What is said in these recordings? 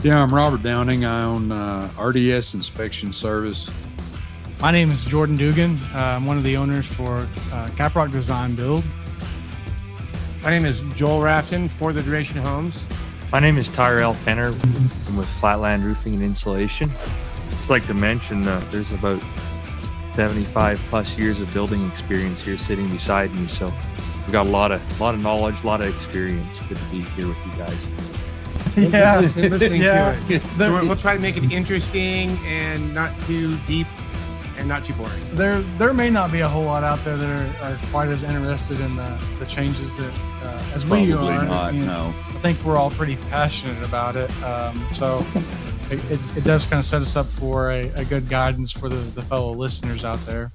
Yeah, I'm Robert Downing. I own RDS Inspection Service. My name is Jordan Dugan. I'm one of the owners for Caprock Design Build. My name is Joel Rafton for the Duration Homes. My name is Tyrell Penner. I'm with Flatland Roofing and Insulation. Just like to mention there's about 75 plus years of building experience here sitting beside me. So we've got a lot of knowledge, a lot of experience. Good to be here with you guys. Yeah, listening yeah. to it. So we'll try to make it interesting and not too deep and not too boring. There may not be a whole lot out there that are quite as interested in the changes that as we Probably are. not, no. I think we're all pretty passionate about it. So it does kind of set us up for a good guidance for the fellow listeners out there.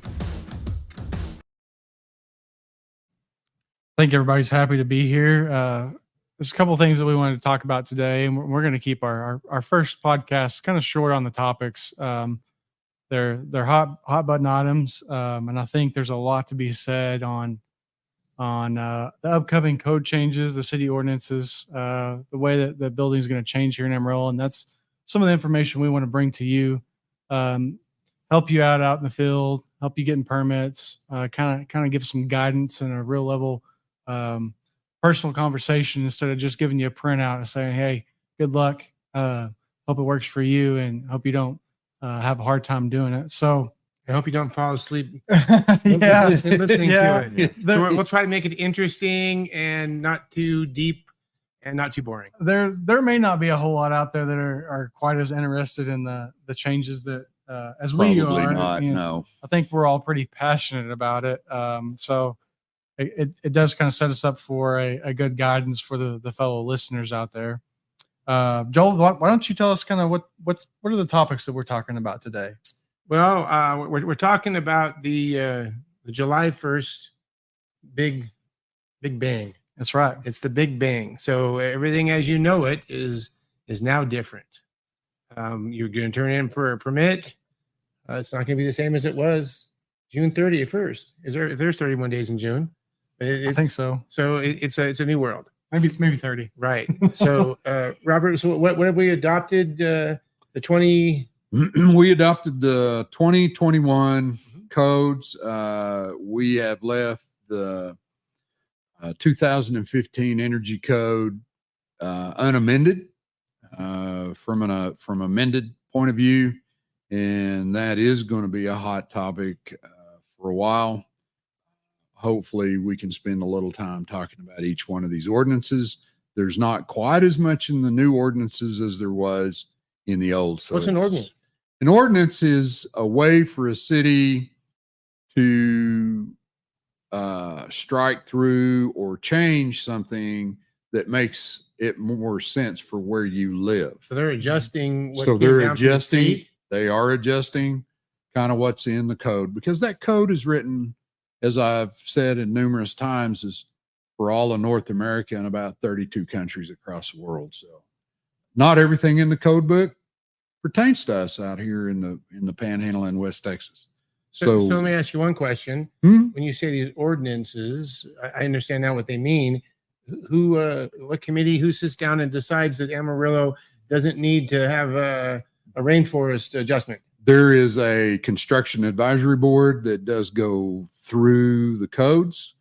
I think everybody's happy to be here. There's a couple of things that we wanted to talk about today, and we're going to keep our first podcast kind of short on the topics. They're hot button items, and I think there's a lot to be said on the upcoming code changes, the city ordinances, the way that the building is going to change here in Amarillo, and that's some of the information we want to bring to you, help you out in the field, help you getting permits, kind of give some guidance and a real level personal conversation instead of just giving you a printout and saying, "Hey, good luck. Hope it works for you, and hope you don't have a hard time doing it." So I hope you don't fall asleep yeah, listening yeah. to it. So we'll try to make it interesting and not too deep and not too boring. There may not be a whole lot out there that are quite as interested in the changes that as Probably we are. not, no. I think we're all pretty passionate about it. So it does kind of set us up for a good guidance for the fellow listeners out there. Joel, why don't you tell us kind of what are the topics that we're talking about today? Well, we're talking about the July 1st big bang. That's right. It's the big bang. So everything as you know it is now different. You're going to turn in for a permit. It's not going to be the same as it was June 30th first. There's 31 days in June? I think so. So it's a new world. Maybe 30. Right. So Robert, so what have we adopted? The 20. We adopted the 2021 codes. We have left the 2015 Energy Code unamended from an amended point of view, and that is going to be a hot topic for a while. Hopefully, we can spend a little time talking about each one of these ordinances. There's not quite as much in the new ordinances as there was in the old. So what's an ordinance? An ordinance is a way for a city to strike through or change something that makes it more sense for where you live. So they're adjusting. So they're adjusting. They are adjusting kind of what's in the code, because that code is written, as I've said in numerous times, is for all of North America and about 32 countries across the world. So not everything in the code book pertains to us out here in the Panhandle in West Texas. So let me ask you one question. When you say these ordinances, I understand now what they mean. What committee, who sits down and decides that Amarillo doesn't need to have a rainforest adjustment? There is a construction advisory board that does go through the codes.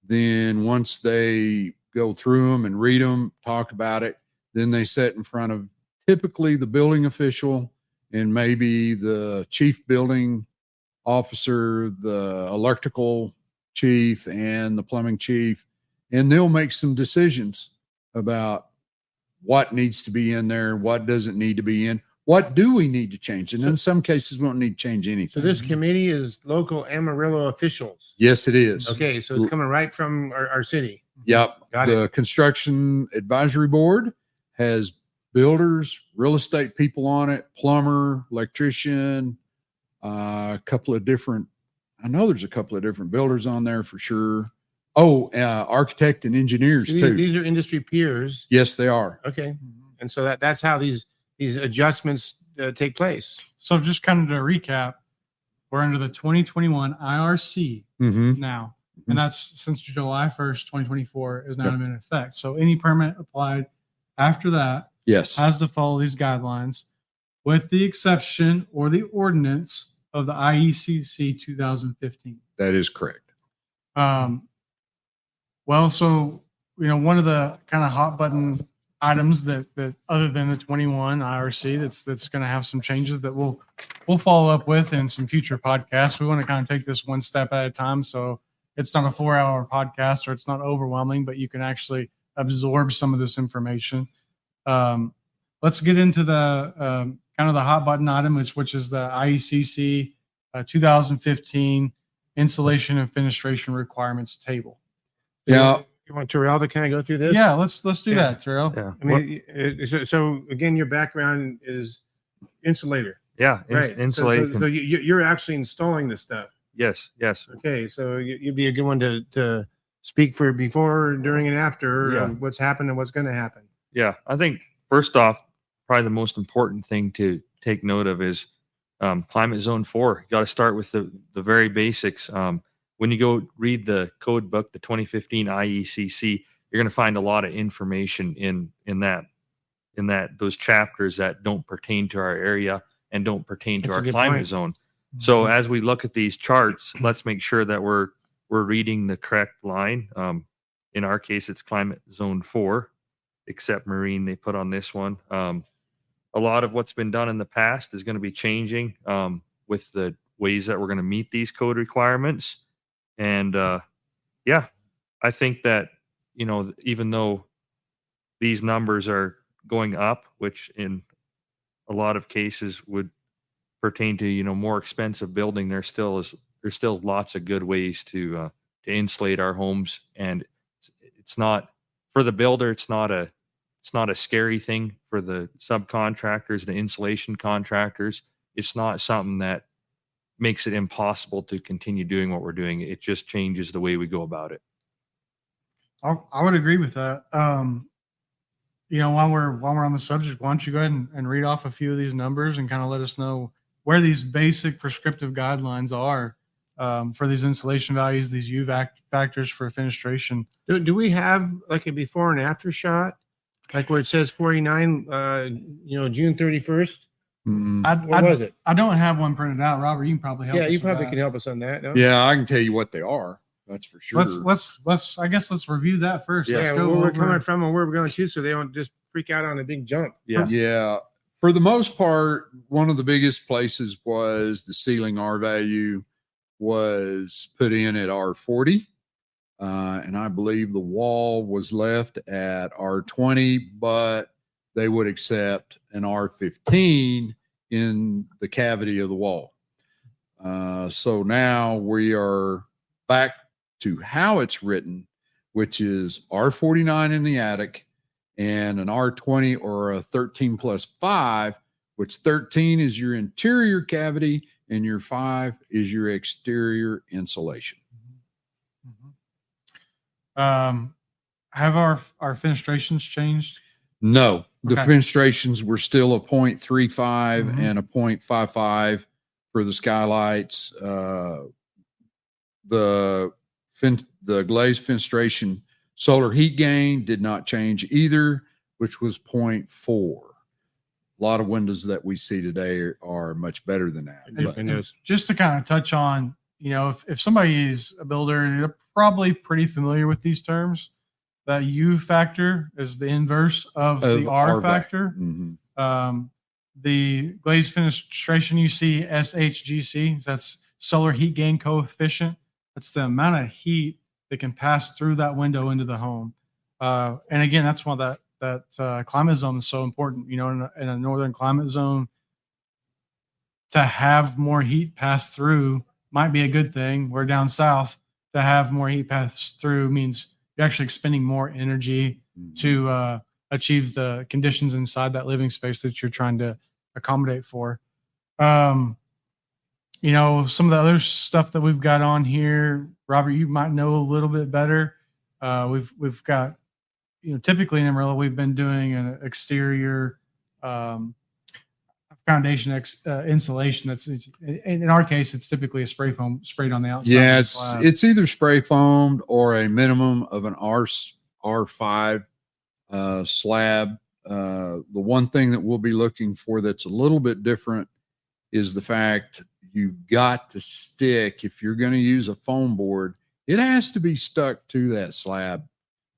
Then once they go through them and read them, talk about it, then they sit in front of typically the building official and maybe the chief building officer, the electrical chief, and the plumbing chief, and they'll make some decisions about what needs to be in there, what doesn't need to be in. What do we need to change? And in some cases, we don't need to change anything. So this committee is local Amarillo officials? Yes, it is. Okay, so it's coming right from our city. Yep. Got the it. Construction Advisory Board has builders, real estate people on it, plumber, electrician, a couple of different, I know there's a couple of different builders on there for sure. Oh, architect and engineers too. These are industry peers. Yes, they are. Okay. And so that's how these adjustments take place. So just kind of to recap, we're under the 2021 IRC now, and that's since July 1st, 2024 is now in effect. So any permit applied after that Yes. has to follow these guidelines, with the exception or the ordinance of the IECC 2015. That is correct. Well, so one of the kind of hot button items that other than the 21 IRC that's going to have some changes that we'll follow up with in some future podcasts. We want to kind of take this one step at a time, so it's not a 4-hour podcast or it's not overwhelming, but you can actually absorb some of this information. Let's get into the kind of the hot button item, which is the IECC 2015 insulation and fenestration requirements table. Yeah. You want Terrell to kind of go through this? Yeah, let's do that, Terrell. Yeah. I mean, so again, your background is insulator. Yeah. Right. Insulation. So you're actually installing this stuff. Yes. Yes. Okay. So you'd be a good one to speak for before, during, and after Yeah. what's happened and what's going to happen. Yeah. I think first off, probably the most important thing to take note of is climate zone 4. You got to start with the very basics. When you go read the code book, the 2015 IECC, you're going to find a lot of information in those chapters that don't pertain to our area and don't pertain to That's a our good climate point. zone. So as we look at these charts, let's make sure that we're reading the correct line. In our case, it's climate zone 4, except marine they put on this one. A lot of what's been done in the past is going to be changing with the ways that we're going to meet these code requirements. And yeah, I think that, even though these numbers are going up, which in a lot of cases would pertain to, more expensive building, there's still lots of good ways to insulate our homes. And it's not for the builder. It's not a scary thing for the subcontractors, the insulation contractors. It's not something that makes it impossible to continue doing what we're doing. It just changes the way we go about it. I would agree with that. While we're on the subject, why don't you go ahead and read off a few of these numbers and kind of let us know where these basic prescriptive guidelines are for these insulation values, these U factors for fenestration. Do we have like a before and after shot, like where it says 49, June 31st? What was it? I don't have one printed out. Robert, you can probably help. Yeah, us you with probably that. can help us on that. No? Yeah, I can tell you what they are. That's for sure. Let's review that first. Yeah, Let's go where we're over- coming from and where we're going to, so they don't just freak out on a big jump. Yeah. Yeah. For the most part, one of the biggest places was the ceiling R value was put in at R40. And I believe the wall was left at R20, but they would accept an R15 in the cavity of the wall. So now we are back to how it's written, which is R49 in the attic and an R20 or a 13+5, which 13 is your interior cavity and your 5 is your exterior insulation. Have our fenestrations changed? No, the Okay. fenestrations were still a 0.35 Mhm. and a 0.55 for the skylights. The glazed fenestration solar heat gain did not change either, which was 0.4. A lot of windows that we see today are much better than that. Good But windows. Just to kind of touch on, if somebody is a builder, they're probably pretty familiar with these terms. That U factor is the inverse of the R factor. Mhm. The glazed fenestration, you see SHGC, that's solar heat gain coefficient. That's the amount of heat that can pass through that window into the home. And again, that's why that climate zone is so important. In a northern climate zone, to have more heat pass through might be a good thing. Where down south, to have more heat pass through means you're actually expending more energy to achieve the conditions inside that living space that you're trying to accommodate for. Some of the other stuff that we've got on here, Robert, you might know a little bit better. We've got, typically in Amarillo, we've been doing an exterior foundation insulation. That's, in our case, it's typically a spray foam sprayed on the outside. Yeah, of the slab. it's either spray foamed or a minimum of an R5 slab The one thing that we'll be looking for that's a little bit different is the fact you've got to stick, if you're going to use a foam board, it has to be stuck to that slab.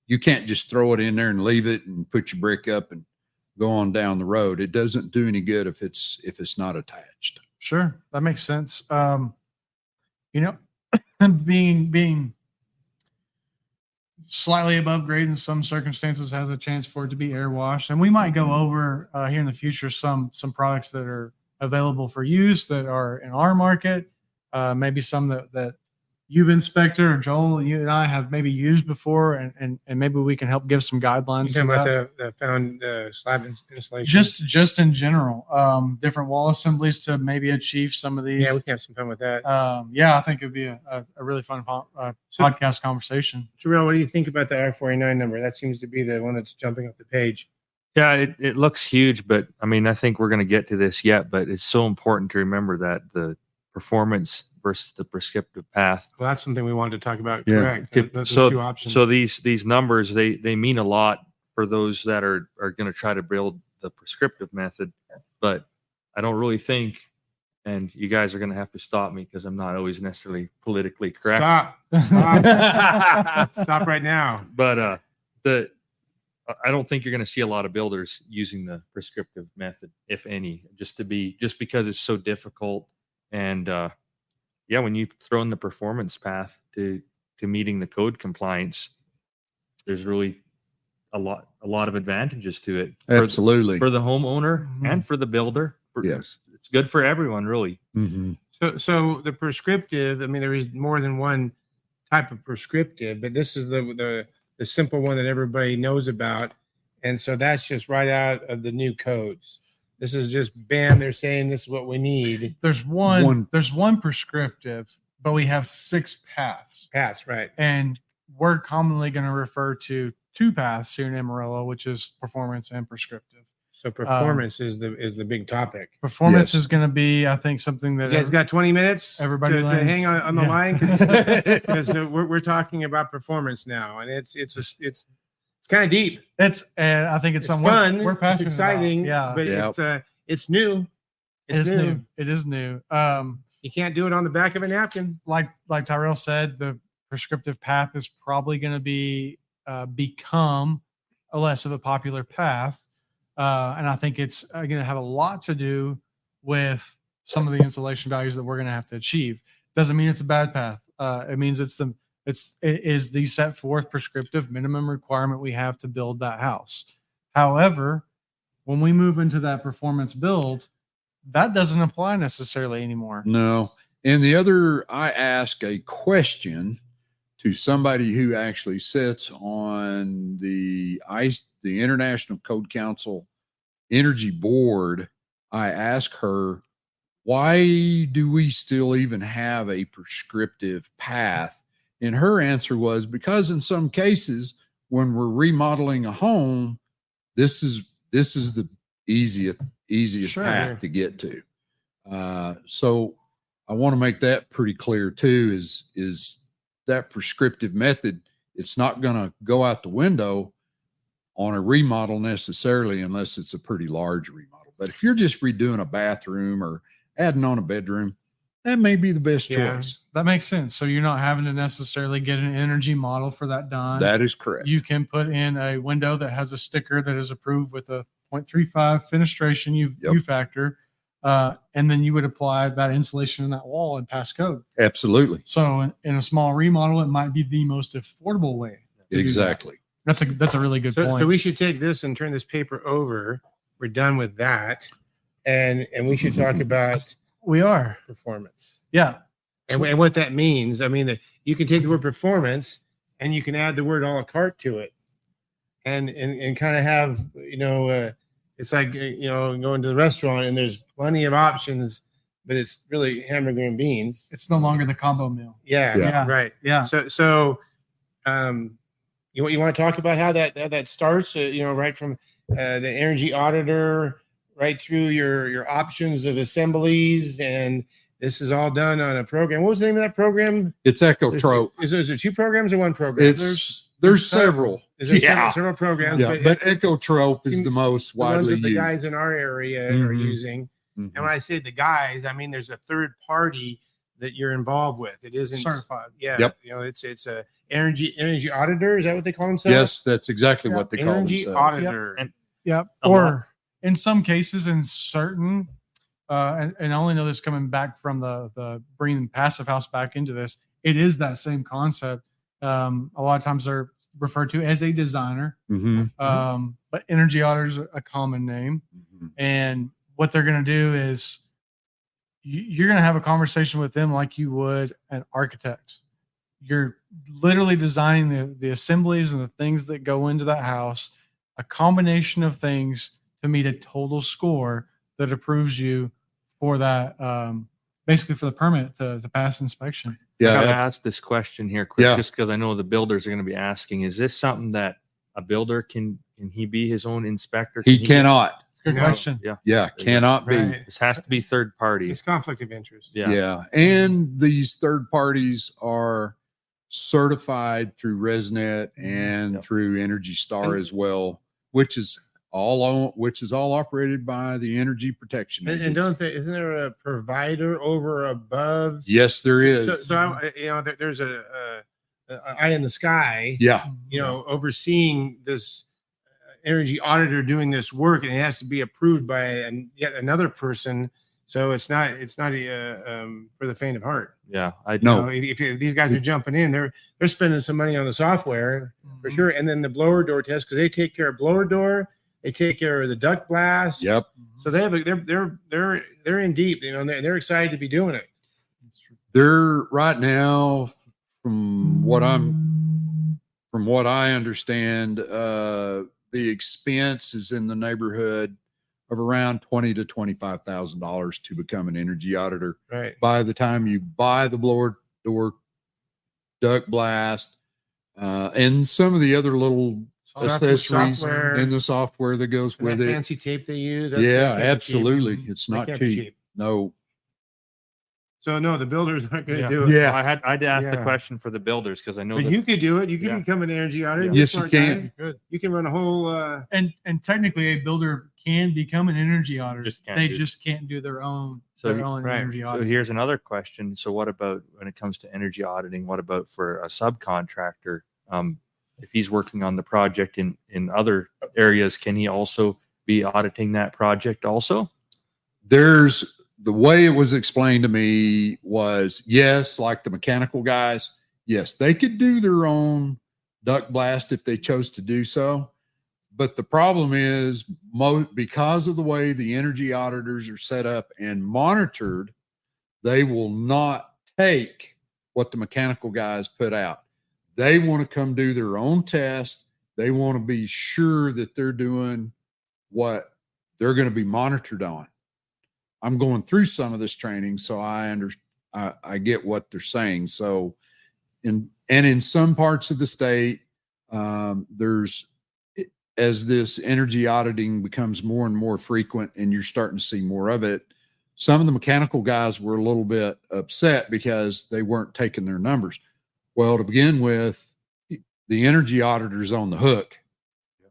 You can't just throw it in there and leave it and put your brick up and go on down the road. It doesn't do any good if it's not attached. Sure, that makes sense. Being slightly above grade in some circumstances has a chance for it to be air washed, and we might go over here in the future some products that are available for use that are in our market, maybe some that you've inspected, or Joel, you and I have maybe used before, and maybe we can help give some guidelines. You talking about the found slab installation? Just in general, different wall assemblies to maybe achieve some of these. Yeah, we can have some fun with that. I think it'd be a really fun podcast conversation. Terrell, what do you think about the R49 number? That seems to be the one that's jumping off the page. Yeah, it looks huge, but I mean, I think we're going to get to this yet, but it's so important to remember that the performance versus the prescriptive path. Well, that's something we wanted to talk about. Yeah. Correct. Those So, two options. so these numbers, they mean a lot for those that are going to try to build the prescriptive method, but I don't really think, and you guys are going to have to stop me because I'm not always necessarily politically correct. Stop right now. But I don't think you're going to see a lot of builders using the prescriptive method, if any, just because it's so difficult. And when you throw in the performance path to meeting the code compliance, there's really a lot of advantages to it. Absolutely. For the homeowner Mm-hmm. and for the builder. Yes. It's good for everyone, really. Mm-hmm. So the prescriptive, I mean, there is more than one type of prescriptive, but this is the simple one that everybody knows about. And so that's just right out of the new codes. This is just bam, they're saying this is what we need. There's one prescriptive, but we have 6 paths. Paths, right. And we're commonly going to refer to 2 paths here in Amarillo, which is performance and prescriptive. So performance is the big topic. Performance Yes. is going to be, I think, something that You guys got 20 minutes everybody to learns. hang on the Yeah. line because we're talking about performance now, and it's kind of deep. And I think it's It's something fun. we're It's passionate exciting. about. Yeah, But it's new. it's new. It is new. You can't do it on the back of a napkin. Like Tyrell said, the prescriptive path is probably going to be become a less of a popular path, and I think it's going to have a lot to do with some of the insulation values that we're going to have to achieve. Doesn't mean it's a bad path. It means it is the set forth prescriptive minimum requirement we have to build that house. However, when we move into that performance build, that doesn't apply necessarily anymore. No. And the other, I ask a question to somebody who actually sits on the International Code Council Energy Board. I ask her, why do we still even have a prescriptive path? And her answer was, because in some cases, when we're remodeling a home, this is the easiest Sure. path to get to. So I want to make that pretty clear too, is that prescriptive method, it's not going to go out the window on a remodel necessarily, unless it's a pretty large remodel. But if you're just redoing a bathroom or adding on a bedroom, that may be the best choice. That makes sense. So you're not having to necessarily get an energy model for that done. That is correct. You can put in a window that has a sticker that is approved with a 0.35 fenestration U factor, and then you would apply that insulation in that wall and pass code. Absolutely. So in a small remodel, it might be the most affordable way. to do that. Exactly. That's a really good point. So we should take this and turn this paper over. We're done with that, and we should talk about We are. performance Yeah. and what that means. I mean, you can take the word performance and you can add the word a la carte to it, and kind of have it's like going to the restaurant and there's plenty of options, but it's really hamburger and beans. It's no longer the combo meal. Yeah. Right. Yeah. So you want to talk about how that starts? Right from the energy auditor right through your options of assemblies, and this is all done on a program. What was the name of that program? It's Ecotrope. Is there 2 programs or 1 program? There's There's several. Is there Yeah. several programs? Yeah, but Ecotrope is the most the ones widely that the used. guys in our area are Mhm. using. Mhm. And when I say the guys, I mean there's a third party that you're involved with. It isn't Certified. Yeah, Yep. it's a energy auditor. Is that what they call themselves? Yes, that's exactly Yeah. what they call Energy themselves. auditor. And Yep. A Or lot- in some cases, in certain, and I only know this coming back from the bringing Passive House back into this, it is that same concept. A lot of times they're referred to as a designer, Mhm. but energy auditor is a common name. Mhm. And what they're going to do is you're going to have a conversation with them like you would an architect. You're literally designing the assemblies and the things that go into that house, a combination of things to meet a total score that approves you for that, basically for the permit to pass inspection. I Yeah, gotta that's- ask this question here quick, Yeah. just because I know the builders are going to be asking. Is this something that a builder can he be his own inspector? he Can cannot. Good No. question. Yeah, Yeah, cannot be. Right. this has to be third party. It's conflict of interest. Yeah. Yeah. And these third parties are certified through ResNet and Yep. through Energy Star And- as well, which is all operated by the Energy Protection And Agency. don't they? Isn't there a provider over above? Yes, there is. There's a eye in the sky. Yeah. Overseeing this energy auditor doing this work, and it has to be approved by yet another person. So it's not for the faint of heart. Yeah, No. If these guys are jumping in, they're spending some money on the software for Mhm. sure, and then the blower door test, because they take care of blower door, they take care of the duct blast. Yep. So they have they're in deep. They're excited to be doing it. They're right now, from what I understand, the expense is in the neighborhood of around $20,000 to $25,000 to become an energy auditor. Right. By the time you buy the blower door, duct blast, and some of the other little accessories Software, and the software that goes and with that it. fancy tape they use. Yeah, that can't be cheap. absolutely. It's That not can't be cheap. No. So no, the builders aren't going to Yeah. do it. Yeah. I'd ask the Yeah. question for the builders because I know But that you could do it. You could Yeah. become an energy auditor. Yeah. You're a Yes, you smart can. guy. Good. You can run a whole. And technically, a builder can become an energy auditor. Just can't They do- just can't do their own So right. energy So audit. here's another question. So what about when it comes to energy auditing? What about for a subcontractor? If he's working on the project in other areas, can he also be auditing that project also? There's the way it was explained to me was yes, like the mechanical guys, yes, they could do their own duct blast if they chose to do so. But the problem is because of the way the energy auditors are set up and monitored, they will not take what the mechanical guys put out. They want to come do their own test. They want to be sure that they're doing what they're going to be monitored on. I'm going through some of this training, so I get what they're saying. So, in some parts of the state, there's, as this energy auditing becomes more and more frequent, and you're starting to see more of it. Some of the mechanical guys were a little bit upset because they weren't taking their numbers. Well, to begin with, the energy auditor's on the hook,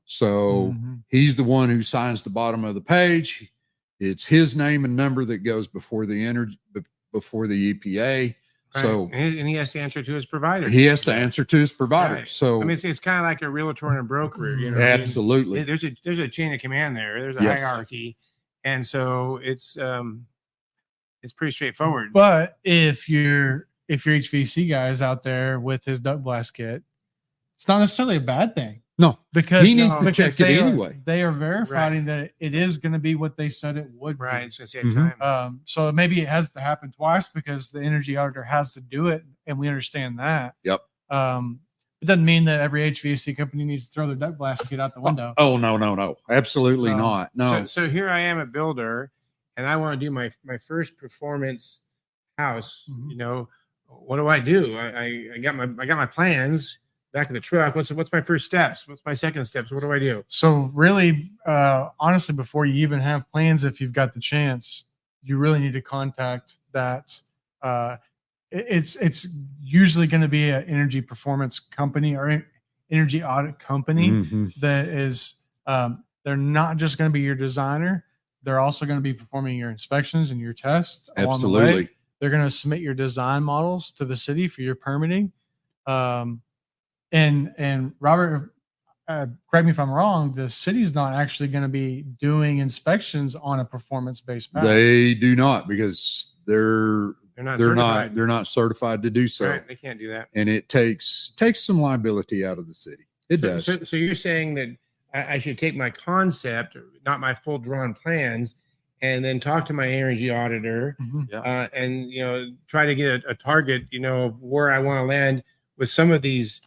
so Mhm. he's the one who signs the bottom of the page. It's his name and number that goes before the EPA. So Right. And he has to answer to his provider. he has to answer to his provider. Right. So I mean, it's kind of like a realtor and a broker. absolutely. There's a chain of command there. There's a Yes. hierarchy, and so it's pretty straightforward. But if your HVAC guy is out there with his duct blast kit, it's not necessarily a bad thing No, because he needs to because check it they are- anyway. They are verifying that it is going to be what they said it would be. Right. It's going to save Mhm. time. So maybe it has to happen twice because the energy auditor has to do it, and we understand that. Yep. It doesn't mean that every HVAC company needs to throw their duct blast kit out the window. Oh, no. Absolutely So- not. No. So here I am, a builder, and I want to do my first performance house. Mhm. What do? I got my plans back in the truck. What's my first steps? What's my second steps? What do I do? So really, honestly, before you even have plans, if you've got the chance, you really need to contact that. It's usually going to be an energy performance company or energy audit company Mhm. that is, they're not just going to be your designer. They're also going to be performing your inspections and your tests along the way. Absolutely. They're going to submit your design models to the city for your permitting. And Robert, correct me if I'm wrong, the city's not actually going to be doing inspections on a performance-based path. They do not, because they're They're not they're certified. not certified to do so. Right, they can't do that. And it takes some liability out of the city. It does. So you're saying that I should take my concept, not my full drawn plans, and then talk to my energy auditor, and try to get a target, of where I want to land with some of these.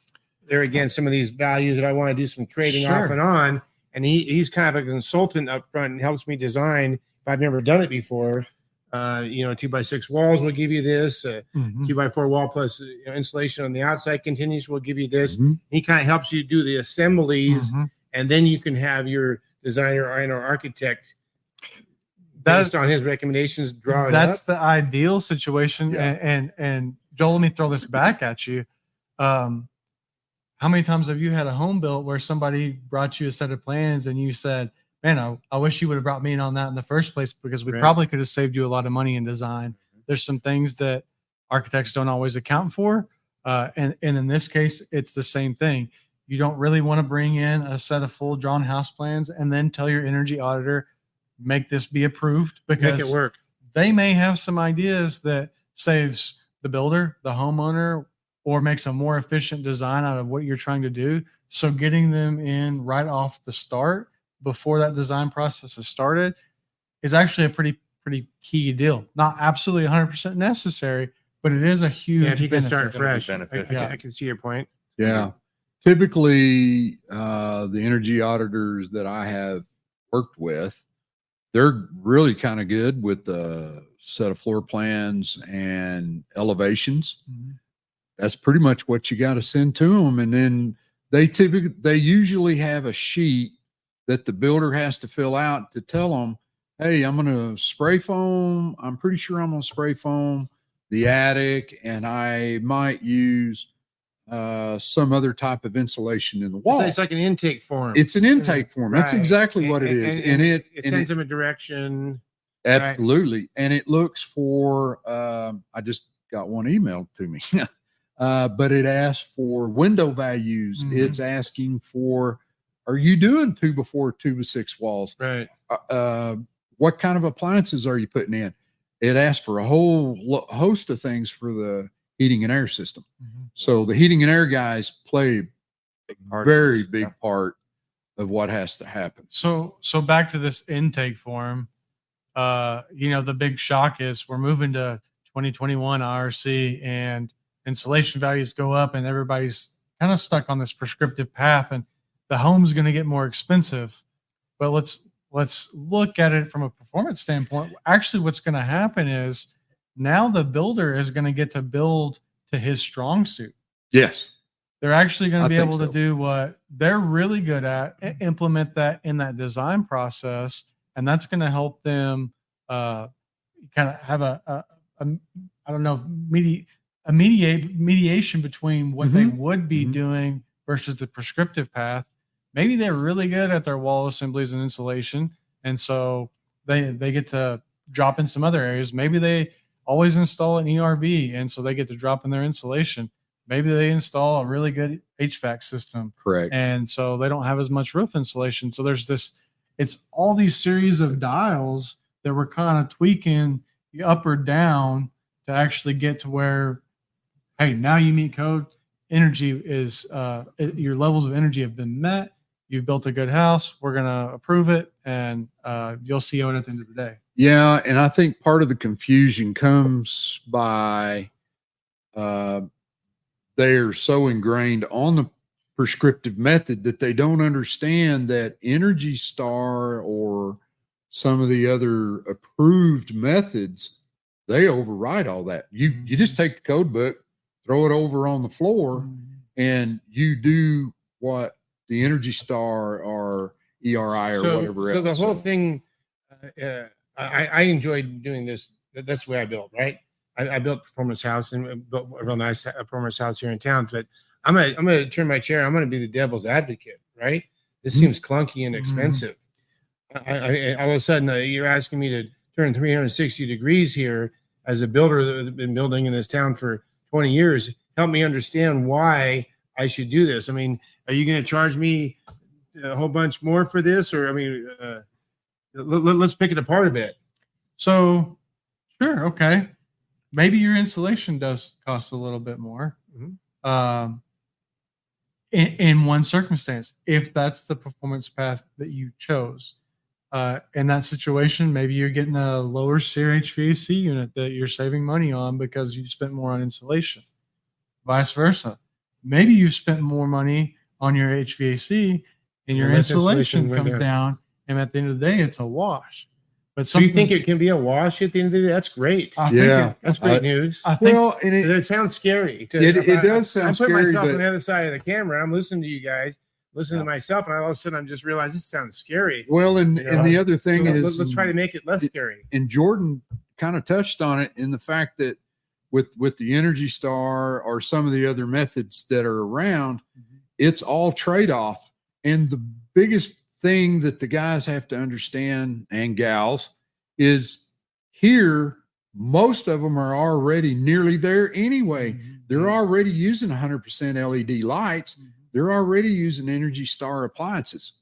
There again, some of these values that I want to do some trading off and on, and he's kind of a consultant up front and helps me design. If I've never done it before, 2x6 walls will give you this. 2x4 wall plus insulation on the outside continues will give you this. He kind of helps you do the assemblies, and then you can have your designer or architect based on his recommendations draw it That's up. the ideal situation. Yeah. And Joel, let me throw this back at you. How many times have you had a home built where somebody brought you a set of plans and you said, man, I wish you would have brought me in on that in the first place, because we probably could have saved you a lot of money in design. There's some things that architects don't always account for. And in this case, it's the same thing. You don't really want to bring in a set of full drawn house plans and then tell your energy auditor, make this be approved, because Make it work. they may have some ideas that saves the builder, the homeowner, or makes a more efficient design out of what you're trying to do. So getting them in right off the start, before that design process has started, is actually a pretty key deal. Not absolutely 100% necessary, but it is a huge If you can start benefit. fresh, benefit. I can see your point. Yeah. Typically, the energy auditors that I have worked with, they're really kind of good with the set of floor plans and elevations. That's pretty much what you got to send to them. And then they usually have a sheet that the builder has to fill out to tell them, hey, I'm going to spray foam. I'm pretty sure I'm going to spray foam the attic, and I might use some other type of insulation in the wall. It's like an intake form. It's an intake form. That's Right. exactly what it is. And it sends them a direction. Absolutely. And it looks for, I just got one emailed to me, but it asks for window values. It's asking for, are you doing 2x4, 2x6 walls? Right. What kind of appliances are you putting in? It asks for a whole host of things for the heating and air system. So the heating and air guys play a very big part of what has to happen. So back to this intake form, the big shock is we're moving to 2021 IRC and insulation values go up and everybody's kind of stuck on this prescriptive path and the home's going to get more expensive. But let's look at it from a performance standpoint. Actually, what's going to happen is now the builder is going to get to build to his strong suit. Yes. They're actually going to be able to so. do what they're really good at, implement that in that design process. And that's going to help them kind of have a mediation between what they would be doing versus the prescriptive path. Maybe they're really good at their wall assemblies and insulation. And so they get to drop in some other areas. Maybe they always install an ERV. And so they get to drop in their insulation. Maybe they install a really good HVAC system. Correct. And so they don't have as much roof insulation. So it's all these series of dials that we're kind of tweaking up or down to actually get to where, hey, now you meet code. Energy is, your levels of energy have been met. You've built a good house. We're going to approve it. And you'll see it at the end of the day. Yeah. And I think part of the confusion comes by, they're so ingrained on the prescriptive method that they don't understand that Energy Star or some of the other approved methods, they override all that. You just take the code book, throw it over on the floor, and you do what the Energy Star or ERI or whatever else. So the whole thing, I enjoyed doing this. That's the way I built, right? I built a performance house and built a real nice performance house here in town. But I'm gonna turn my chair. I'm gonna be the devil's advocate, right? This seems clunky and expensive. I all of a sudden you're asking me to turn 360 degrees here as a builder that has been building in this town for 20 years. Help me understand why I should do this. I mean, are you going to charge me a whole bunch more for this, or I mean, let's pick it apart a bit. So, sure, okay, maybe your installation does cost a little bit more. In one circumstance, if that's the performance path that you chose. In that situation, maybe you're getting a lower SEER HVAC unit that you're saving money on because you've spent more on insulation. Vice versa. Maybe you've spent more money on your HVAC and your insulation comes down, and at the end of the day, it's a wash. But so you think it can be a wash at the end of the day? That's great. That's great news. I think, well, and it sounds scary. It does sound scary. I put myself on the other side of the camera. I'm listening to you guys. Listen to myself, and all of a sudden I'm just realized this sounds scary. Well, and the other thing is, let's try to make it less scary. And Jordan kind of touched on it in the fact that with the Energy Star or some of the other methods that are around, it's all trade-off. And the biggest thing that the guys have to understand, and gals, is here most of them are already nearly there anyway. They're already using 100% LED lights. They're already using Energy Star appliances.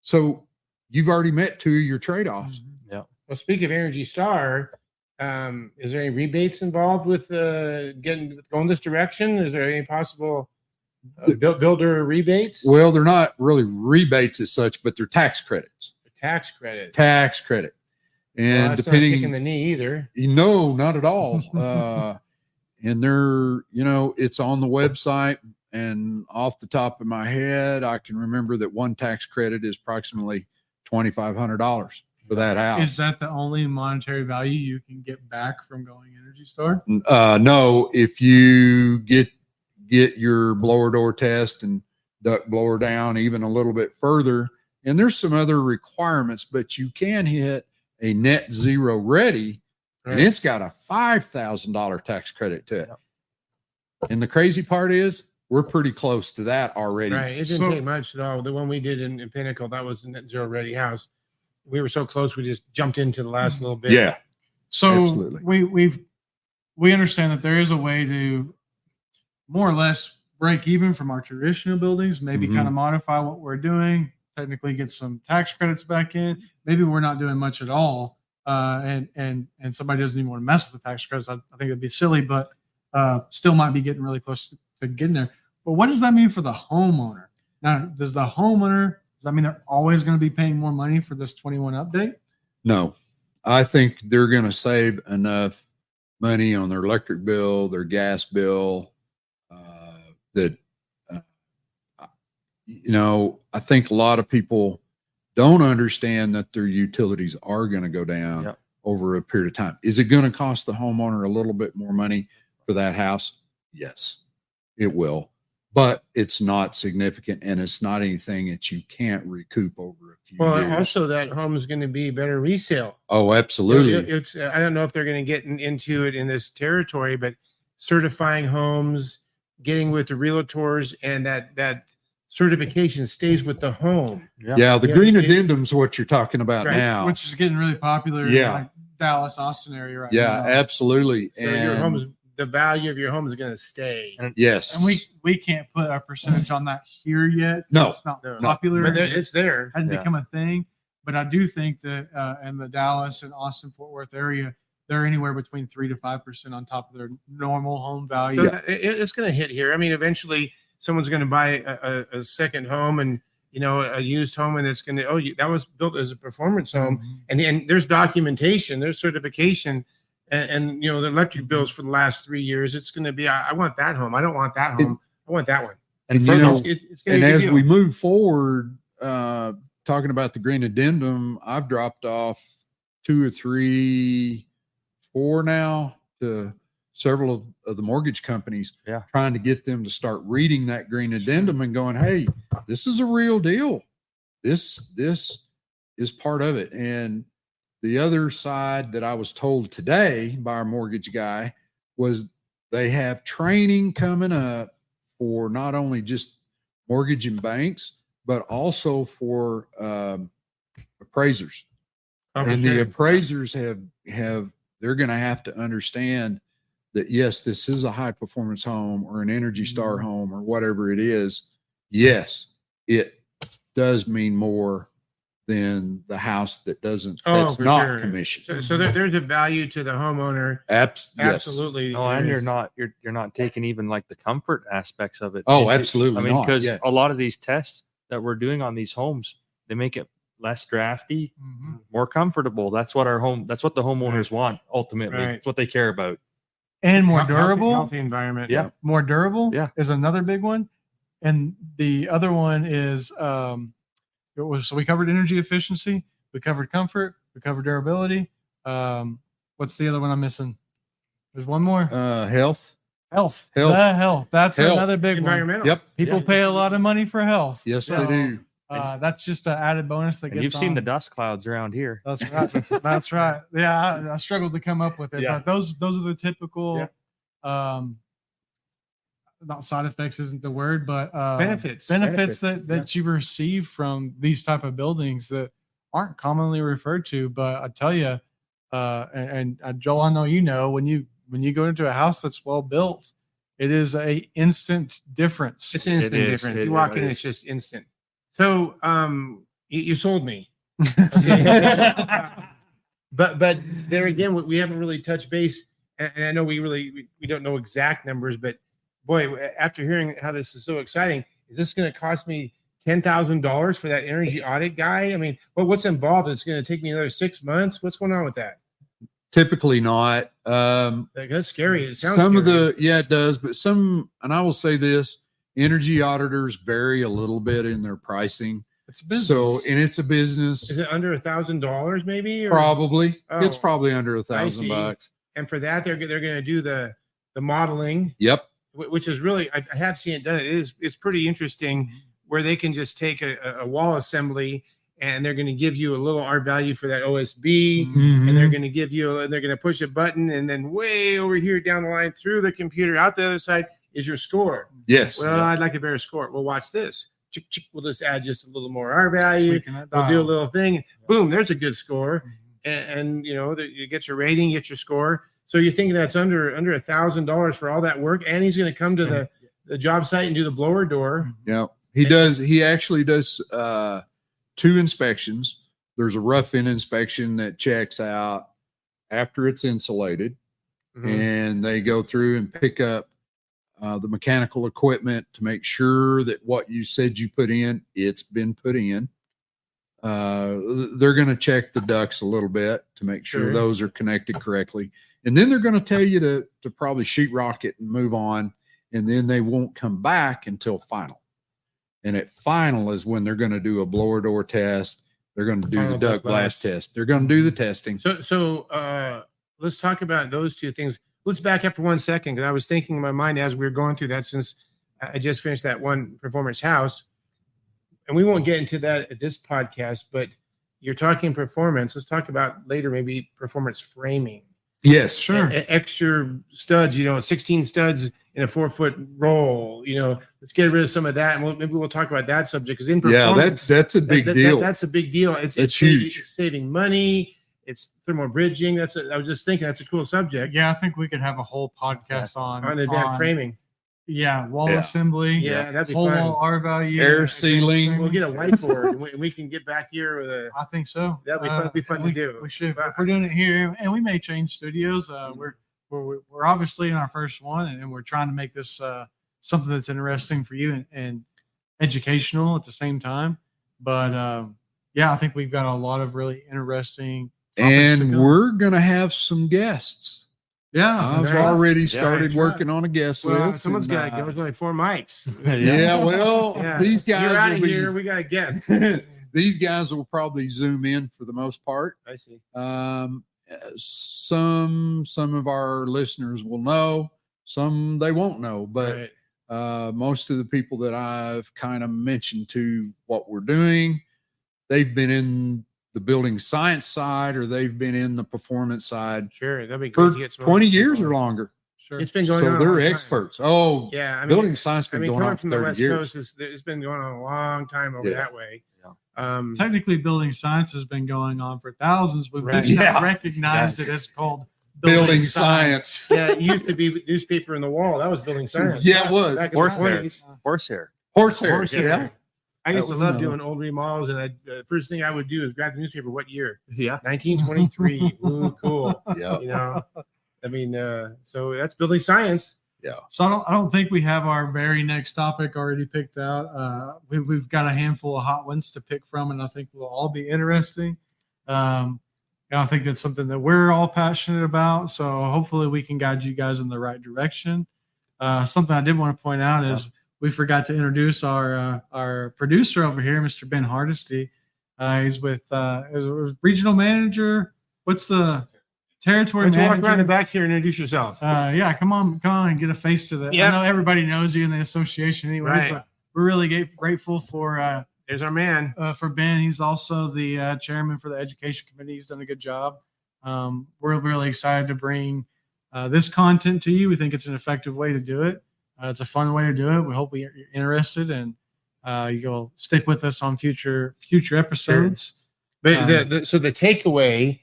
So you've already met two of your trade-offs. Yeah. Well, speaking of Energy Star, is there any rebates involved with going this direction? Is there any possible builder rebates? Well, they're not really rebates as such, but they're tax credits. Tax credit. Tax credit. And that's depending, not kicking the knee either. No, not at all. And they're, it's on the website. And off the top of my head, I can remember that one tax credit is approximately $2,500 for that house. Is that the only monetary value you can get back from going Energy Star? No, if you get your blower door test and duct blower down even a little bit further, and there's some other requirements, but you can hit a net zero ready, and it's got a $5,000 tax credit to it. And the crazy part is, we're pretty close to that already. Right. It didn't take much at all. The one we did in Pinnacle, that was a net zero ready house. We were so close, we just jumped into the last little bit. Yeah. So absolutely. we understand that there is a way to more or less break even from our traditional buildings, maybe kind of modify what we're doing, technically get some tax credits back in. Maybe we're not doing much at all. And somebody doesn't even want to mess with the tax credits. I think it'd be silly, but still might be getting really close to getting there. But what does that mean for the homeowner? Now, does that mean they're always going to be paying more money for this 21 update? No, I think they're going to save enough money on their electric bill, their gas bill, I think a lot of people don't understand that their utilities are going to go down over a period of time. Is it going to cost the homeowner a little bit more money for that house? Yes, it will. But it's not significant, and it's not anything that you can't recoup over a few years. Well, also that home is going to be better resale. Oh, absolutely. I don't know if they're going to get into it in this territory, but certifying homes, getting with the realtors, and that certification stays with the home. Yeah, the green addendum's what you're talking about now. Which is getting really popular in like Dallas, Austin area right now. Yeah, absolutely. So your home's the value of your home is going to stay. Yes. And we can't put a percentage on that here yet. No. It's not popular. But it's there. It hadn't become a thing. But I do think that in the Dallas and Austin, Fort Worth area, they're anywhere between 3 to 5% on top of their normal home value. So it's going to hit here. I mean, eventually someone's going to buy a second home and, a used home, and it's going to, that was built as a performance home. And there's documentation, there's certification. And the electric bills for the last 3 years, it's going to be, I want that home. I don't want that home. I want that one. And, it's and as we move forward, talking about the green addendum, I've dropped off 2 or 3, 4 now to several of the mortgage companies, trying to get them to start reading that green addendum and going, hey, this is a real deal. This is part of it. And the other side that I was told today by our mortgage guy was they have training coming up for not only just mortgage and banks, but also for appraisers. Oh, for And the sure. appraisers they're going to have to understand that, yes, this is a high performance home or an Energy Star home or whatever it is. Yes, it does mean more than the house that doesn't, that's for not sure. commissioned. So there's a value to the homeowner. Yes. Absolutely. No, and you're not taking even like the comfort aspects of it. Oh, absolutely. I mean, not. because Yeah. a lot of these tests that we're doing on these homes, they make it less drafty, more comfortable. That's what that's what the homeowners want ultimately. Right. It's what they care about. And more durable. Healthy environment. Yeah. More durable Yeah. is another big one. And the other one is so we covered energy efficiency, we covered comfort, we covered durability. What's the other one I'm missing? There's one more. Health. Health. Health. The health. That's Health. another big one. Environmental. Yep. People pay a lot of money for health. Yes, So, they do. That's just an added bonus that And gets you've seen on. the dust clouds around here. That's right. That's right. Yeah, I struggled to come up with it, Yeah. but those are the typical not side effects isn't the word, but Benefits. that you receive from these type of buildings that aren't commonly referred to. But I tell you, and Joel, I know you know, when you go into a house that's well built, it is a instant difference. It's an instant It is. difference. It You walk in, is. it's just instant. So you sold me. Okay. but there again, we haven't really touched base, and I know we don't know exact numbers, but boy, after hearing how this is so exciting, is this going to cost me $10,000 for that energy audit guy? I mean, what's involved? It's going to take me another 6 months. What's going on with that? Typically not. Like, that's scary. It sounds Some scary. it does, but some, and I will say this, energy auditors vary a little bit in their pricing. It's a business. So, and it's a business. Is it under $1,000 maybe? Or? Probably. Oh, It's probably under I see. $1,000. And for that, they're going to do the modeling. Yep. Which is really, I have seen it done. It's pretty interesting where they can just take a wall assembly and they're going to give you a little R value for that OSB, Mm-hmm. and they're going to give you, they're going to push a button, and then way over here down the line through the computer out the other side is your score. Yes. Well, I'd like a better score. Well, watch this. Chick, chick, we'll just add just a little more R value. Tweaking that We'll do a dial. little thing. Boom, there's a good score. And you know, you get your rating, get your score. So you're thinking that's under $1,000 for all that work, and he's going to come to the job site and do the blower door. Yeah. He does. He actually does 2 inspections. There's a rough in inspection that checks out after it's insulated, and they go through and pick up the mechanical equipment to make sure that what you said you put in, it's been put in. They're going to check the ducts a little bit to make sure Sure. those are connected correctly. And then they're going to tell you to probably sheetrock it and move on. And then they won't come back until final. And at final is when they're going to do a blower door test. They're going to do Final the duct blast test. They're going to do the testing. So let's talk about those two things. Let's back up for 1 second, because I was thinking in my mind as we were going through that, since I just finished that one performance house, and we won't get into that at this podcast, but you're talking performance. Let's talk about later, maybe performance framing. Yes, sure. Extra studs, 16 studs in a 4-foot roll. Let's get rid of some of that, and maybe we'll talk about that subject, because in performance, that's a big deal. that's a big deal. It's huge. It's saving money. It's thermal bridging. I was just thinking that's a cool subject. Yeah, I think we could have a whole podcast on Advanced framing. Yeah, wall Yeah. assembly. Yeah, that'd be whole fun. wall R value. Air sealing. We'll get a whiteboard, and we can get back here with a. I think so. That'd be fun- it'd be fun and to do. We should. But- If we're doing it here, and we may change studios. We're obviously in our first one, and we're trying to make this something that's interesting for you and educational at the same time. But yeah, I think we've got a lot of really interesting. topics to And come. we're going to have some guests. Yeah, I've that's right. already Yeah, started that's working on a guest Well, list. someone's and, got to go. There's only 4 mics. Yeah, well, Yeah. these guys You're out will of be- here. We got a guest. These guys will probably zoom in for the most part. I see. Some of our listeners will know, some they won't know, but Right. most of the people that I've kind of mentioned to what we're doing, they've been in the building science side or they've been in the performance side Sure, that'd be for great to get some 20 other years people or on. longer. Sure. It's been going So on. a they're long time. experts. Oh, Yeah, I mean, building science been going coming on from for the 30 West years. Coast, it's been going on a long time over Yeah. that way. Yeah. Technically, building science has been going on for thousands. We've Right. just not Yeah. recognized it as called Building science. Yeah, it used to be newspaper in the wall. That was building science. Yeah, it was. Back in the Horsehair. 20s. Horsehair. Horsehair. Horsehair. Yeah. I used That to was love another doing old remodels, and first thing I would do is grab the newspaper. What year? Yeah. 1923. Ooh, cool. Yeah. You know, I mean, so that's building science. Yeah. So I don't think we have our very next topic already picked out. We've got a handful of hot ones to pick from, and I think will all be interesting. I think that's something that we're all passionate about. So hopefully we can guide you guys in the right direction. Something I did want to point out is we forgot to introduce our producer over here, Mr. Ben Hardesty. He's with regional manager. What's the territory Why don't you walk manager? around the back here and introduce yourself? Yeah, come on and get a face to that. Yep. I know everybody knows you in the association anyway, Right. but we're really grateful for There's our man. Ben. He's also the chairman for the education committee. He's done a good job. We're really excited to bring this content to you. We think it's an effective way to do it. It's a fun way to do it. We hope you're interested, and you'll stick with us on future episodes. But so the takeaway: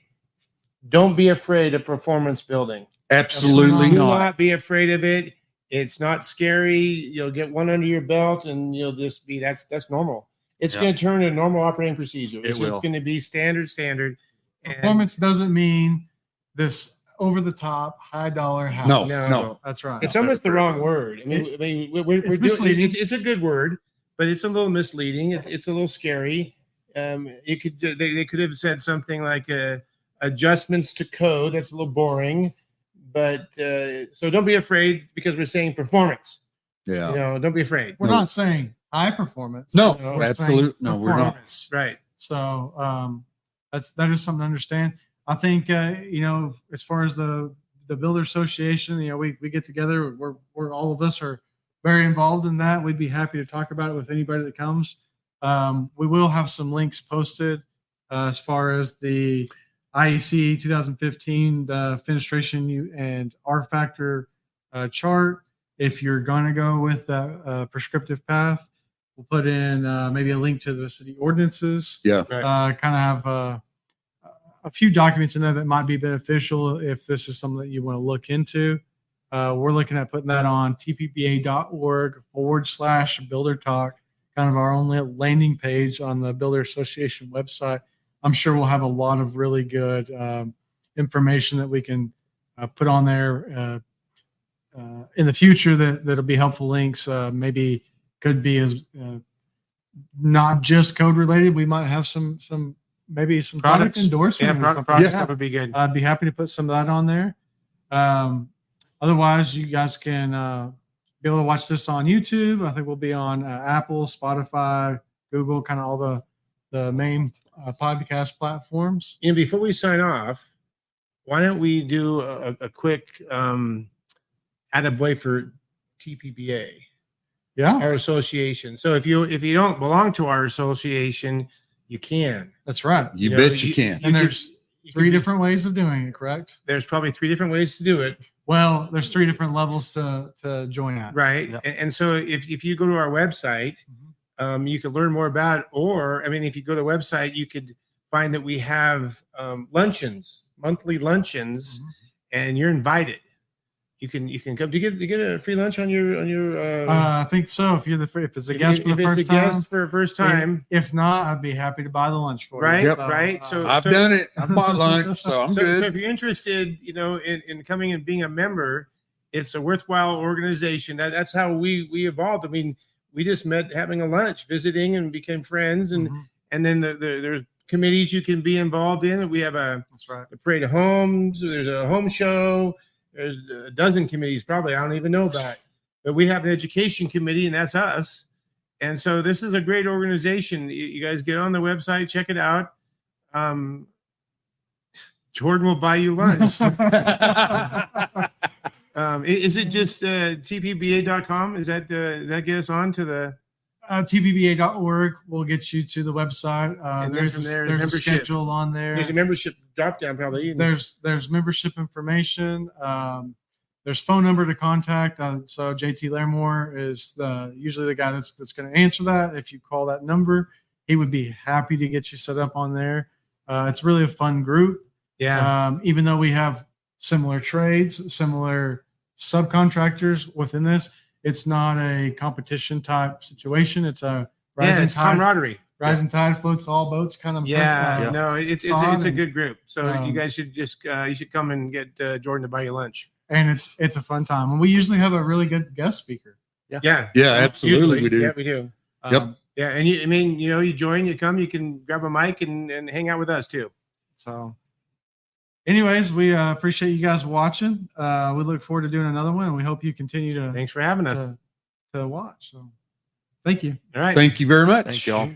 don't be afraid of performance building. Absolutely Do not. not be afraid of it. It's not scary. You'll get one under your belt, and you'll just be that's normal. It's Yeah. going to turn to a normal operating procedure. It's It will. going to be standard. And Performance doesn't mean this over the top high dollar house. No. That's right. It's almost the wrong word. I mean, we're it's doing, misleading. it's a good word, but it's a little misleading. It's a little scary. They could have said something like adjustments to code. That's a little boring, but so don't be afraid because we're saying performance. Yeah. You know, don't be afraid. We're not saying high performance. No, We're saying absolutely. No, we're not. performance. Right. So that is something to understand. I think as far as the Builder Association, we get together. We're all of us are very involved in that. We'd be happy to talk about it with anybody that comes. We will have some links posted as far as the IEC 2015, the fenestration and R factor chart. If you're going to go with a prescriptive path, we'll put in maybe a link to the city ordinances. Yeah. Right. Kind of have a few documents in there that might be beneficial if this is something that you want to look into. We're looking at putting that on tpba.org/builder talk, kind of our own landing page on the Builder Association website. I'm sure we'll have a lot of really good information that we can put on there in the future that'll be helpful links. Maybe could be as not just code related. We might have some product Products. endorsement. Yeah, or something. products Yeah. that would be good. I'd be happy to put some of that on there. Otherwise, you guys can be able to watch this on YouTube. I think we'll be on Apple, Spotify, Google, kind of all the main podcast platforms. And before we sign off, why don't we do a quick attaboy for TPBA, Yeah, our association. So if you don't belong to our association, you can. that's right. You know, bet you can. And there's you three could- different ways of doing it, correct? There's probably 3 different ways to do it. Well, there's 3 different levels to join at. Right. Yep. And so if you go to our website, you could learn more about it. Or, I mean, if you go to the website, you could find that we have luncheons, monthly luncheons, and you're invited. You can come. Do you get a free lunch on your I think so. If it's a guest for the first time. for a first time, If not, I'd be happy to buy the lunch for right? you. Yep. Right. So I've done it. I bought lunch, so I'm so good. if you're interested, in coming and being a member, it's a worthwhile organization. That's how we evolved. I mean, we just met having a lunch, visiting, and became friends. And Mhm. and then there's committees you can be involved in. We have That's right. a parade of homes. There's a home show. There's a dozen committees probably I don't even know about. But we have an education committee, and that's us. And so this is a great organization. You guys get on the website, check it out. Jordan will buy you lunch. Is it just tpba.com? Is that get us on to the TPBA.org will get you to the website. And then There's from there, there's a membership. schedule on there. there's a membership drop down probably. There's membership information. There's phone number to contact. So JT Larimore is usually the guy that's going to answer that. If you call that number, he would be happy to get you set up on there. It's really a fun group. Yeah. Even though we have similar trades, similar subcontractors within this, it's not a competition type situation. It's a rising tide. Camaraderie. Rising tide floats all boats kind of. No, it's a good group. So you guys should just you should come and get Jordan to buy you lunch. And it's a fun time. And we usually have a really good guest speaker. Yeah, absolutely, we do. Yeah, we do. Yep. Yeah, and you join, you come, you can grab a mic and hang out with us too. So, anyways, we appreciate you guys watching. We look forward to doing another one, and we hope you continue to. Thanks for having us to watch. So, thank you. All right. Thank you very much. Thank you all.